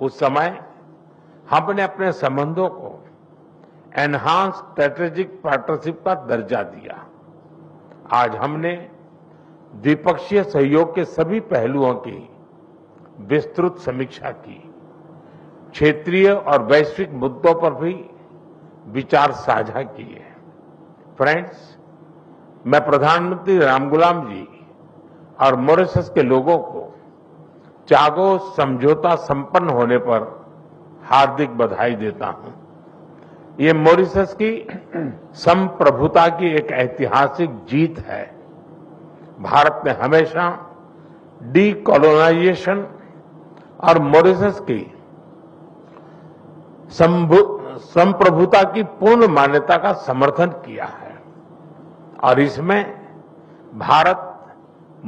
उस समय हमने अपने संबंधों को एनहांस स्ट्रेटेजिक पार्टनरशिप का दर्जा दिया। आज हमने द्विपक्षीय सहयोग के सभी पहलुओं की विस्तृत समीक्षा की। क्षेत्रीय और वैश्विक मुद्दों पर भी विचार साझा किए। फ्रेंड्स, मैं प्रधानमंत्री रामगुलाम जी और मॉरिशस के लोगों को चागोस समझौता संपन्न होने पर हार्दिक बधाई देता हूं। ये मॉरिशस की संप्रभुता की एक ऐतिहासिक जीत है। भारत ने हमेशा डीकोलोनाइजेशन और मॉरिशस की संप्रभुता की पूर्ण मान्यता का समर्थन किया है और इसमें भारत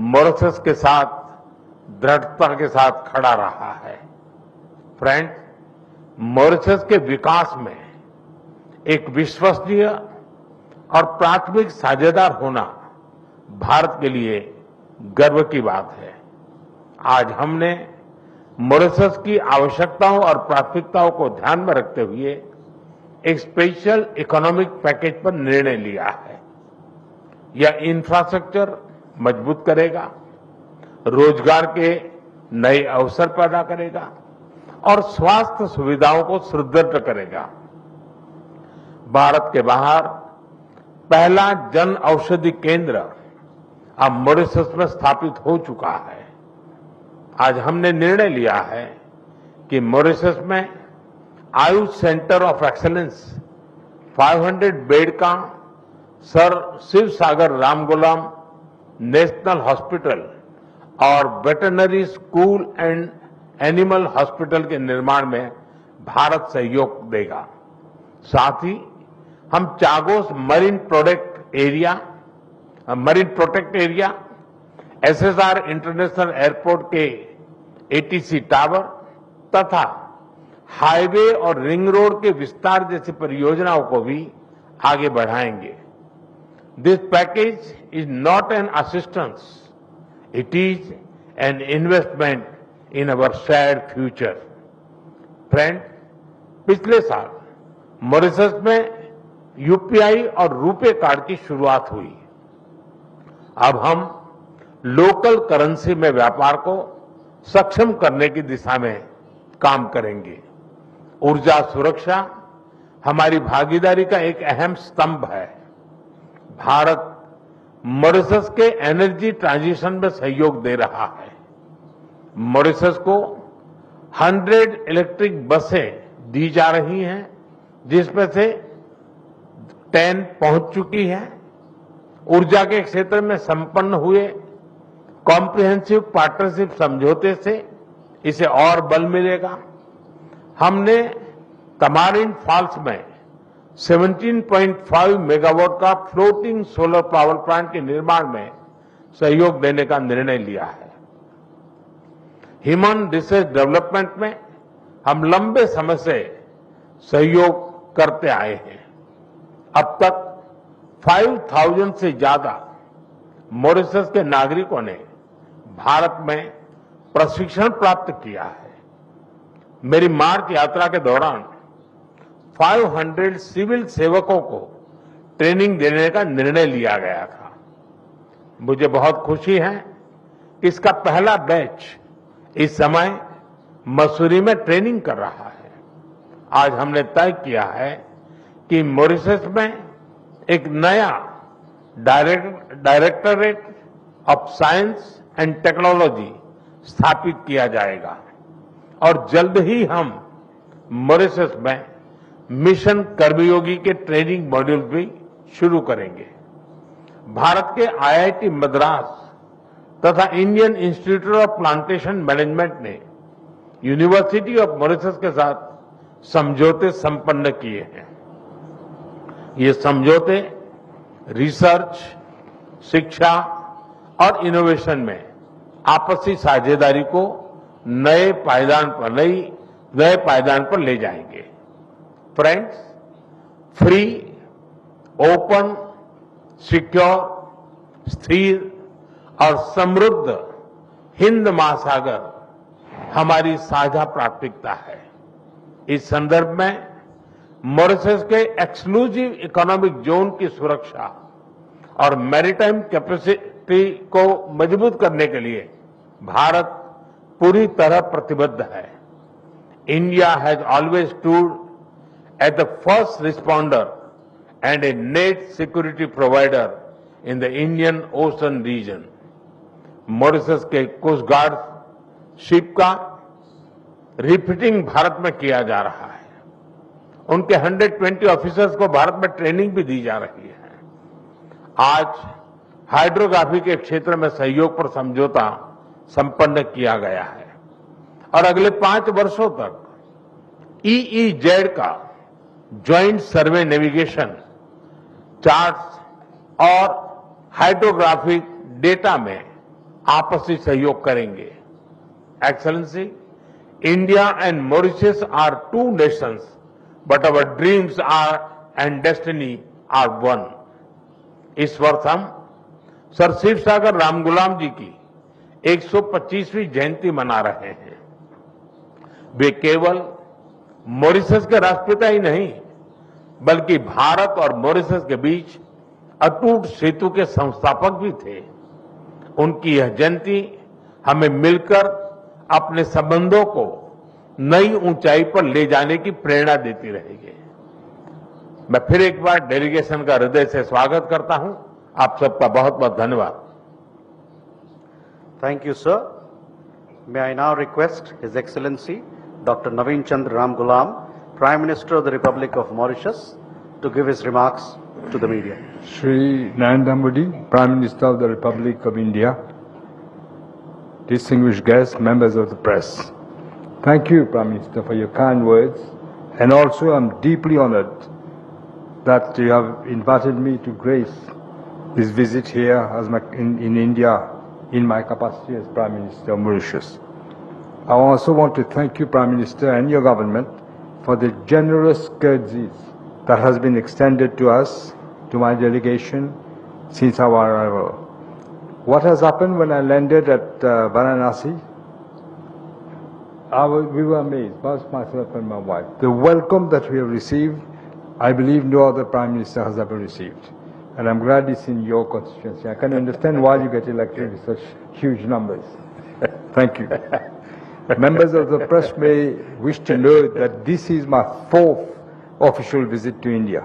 मॉरिशस के साथ दृढ़ता के साथ खड़ा रहा है। फ्रेंड्स, मॉरिशस के विकास में एक विश्वसनीय और प्राथमिक साझेदार होना भारत के लिए गर्व की बात है। आज हमने मॉरिशस की आवश्यकताओं और प्राथमिकताओं को ध्यान में रखते हुए एक स्पेशल इकोनॉमिक पैकेज पर निर्णय लिया है। यह इंफ्रास्ट्रक्चर मजबूत करेगा, रोजगार के नए अवसर पैदा करेगा और स्वास्थ्य सुविधाओं को सुदृढ़ करेगा। भारत के बाहर पहला जन औषधि केंद्र अब मॉरिशस में स्थापित हो चुका है। आज हमने निर्णय लिया है कि मॉरिशस में Ayush centre of excellence 500 bed का सर शिव सागर रामगुलाम नेशनल हॉस्पिटल और veterinary school and animal hospital के निर्माण में भारत सहयोग देगा। साथ ही हम Chagos marine protect area, SSR international airport के एटीसी टावर तथा हाईवे और रिंग रोड के विस्तार जैसी परियोजनाओं को भी आगे बढ़ाएंगे। This package is not an assistance, it is an investment in our shared future. Friend, पिछले साल मॉरिशस में यूपीआई और रुपे कार्ड की शुरुआत हुई। अब हम लोकल करेंसी में व्यापार को सक्षम करने की दिशा में काम करेंगे। ऊर्जा सुरक्षा हमारी भागीदारी का एक अहम स्तंभ है। भारत मॉरिशस के एनर्जी ट्रांजिशन में सहयोग दे रहा है। मॉरिशस को 100 इलेक्ट्रिक बसें दी जा रही हैं, जिसमें से 10 पहुंच चुकी हैं। ऊर्जा के क्षेत्र में संपन्न हुए कॉम्प्रिहेंसिव पार्टनरशिप समझौते से इसे और बल मिलेगा। हमने तमारिन फॉल्स में 17.5 मेगावाट का फ्लोटिंग सोलर पावर प्लांट के निर्माण में सहयोग देने का निर्णय लिया है। ह्यूमन रिसोर्स डेवलपमेंट में हम लंबे समय से सहयोग करते आए हैं। अब तक 5,000 से ज्यादा मॉरिशस के नागरिकों ने भारत में प्रशिक्षण प्राप्त किया है। मेरी मार्च यात्रा के दौरान 500 सिविल सेवकों को ट्रेनिंग देने का निर्णय लिया गया था। मुझे बहुत खुशी है कि इसका पहला बैच इस समय मसूरी में ट्रेनिंग कर रहा है। आज हमने तय किया है कि मॉरिशस में एक नया directorate of science and technology स्थापित किया जाएगा और जल्द ही हम मॉरिशस में मिशन कर्मयोगी के ट्रेनिंग मॉड्यूल भी शुरू करेंगे। भारत के आईआईटी मद्रास तथा Indian institute of plantation management ने यूनिवर्सिटी ऑफ मॉरिशस के साथ समझौते संपन्न किए हैं। ये समझौते रिसर्च, शिक्षा और इनोवेशन में आपसी साझेदारी को नए पायदान पर ले जाएंगे। फ्रेंड्स, फ्री, ओपन, सिक्योर, स्थिर और समृद्ध हिंद महासागर हमारी साझा प्राथमिकता है। इस संदर्भ में मॉरिशस के एक्सक्लूसिव इकोनॉमिक जोन की सुरक्षा और मैरीटाइम कैपेसिटी को मजबूत करने के लिए भारत पूरी तरह प्रतिबद्ध है। India has always stood at the first responder and a net security provider in the Indian Ocean region. Mauritius के कोस्ट गार्ड शिप का रिफिटिंग भारत में किया जा रहा है। उनके 120 ऑफिसर्स को भारत में ट्रेनिंग भी दी जा रही है। आज हाइड्रोग्राफी के क्षेत्र में सहयोग पर समझौता संपन्न किया गया है और अगले 5 वर्षों तक EEZ का ज्वाइंट सर्वे नेविगेशन चार्ट्स और हाइड्रोग्राफिक डेटा में आपसी सहयोग करेंगे। Excellency, India and Mauritius are 2 नेशंस, but our dreams are and destiny are 1। इस वर्ष हम सर शिवसागर रामगुलाम जी की 125वीं जयंती मना रहे हैं। वे केवल मॉरिशस के राष्ट्रपिता ही नहीं, बल्कि भारत और मॉरिशस के बीच अटूट सेतु के संस्थापक भी थे। उनकी यह जयंती हमें मिलकर अपने संबंधों को नई ऊंचाई पर ले जाने की प्रेरणा देती रहेगी। मैं फिर एक बार डेलीगेशन का हृदय से स्वागत करता हूं। आप सबका बहुत बहुत धन्यवाद। Thank you, sir. May I now request His Excellency Dr. Naveen Chandra Ramgoolam, Prime Minister of the Republic of Mauritius, to give his remarks to the media. Shri Narendra Modi, Prime Minister of the Republic of India, distinguished guests, members of the press. Thank you, Prime Minister, for your kind words, and also I'm deeply honored that you have invited me to grace this visit here as in India in my capacity as Prime Minister of Mauritius. I also want to thank you, Prime Minister, and your government for the generous courtesies that has been extended to us, to my delegation, since our arrival. What has happened when I landed at Varanasi? We were amazed, both myself and my wife. The welcome that we have received, I believe no other Prime Minister has ever received. And I'm glad it's in your constituency. I can understand why you get elected with such huge numbers. Thank you. Members of the press may wish to know that this is my 4th official visit to India,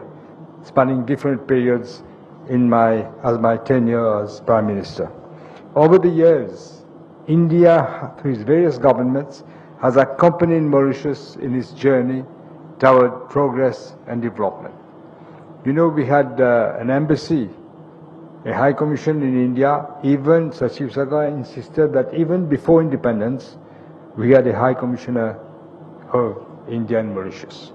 spanning different periods as my tenure as Prime Minister. Over the years, India, through its various governments, has accompanied Mauritius in its journey toward progress and development. You know, we had an embassy, a High Commission in India. Even Sachiv Sagar insisted that even before independence, we had a High Commissioner of India and Mauritius.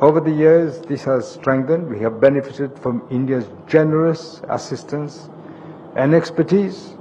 Over the years, this has strengthened. We have benefited from India's generous assistance and expertise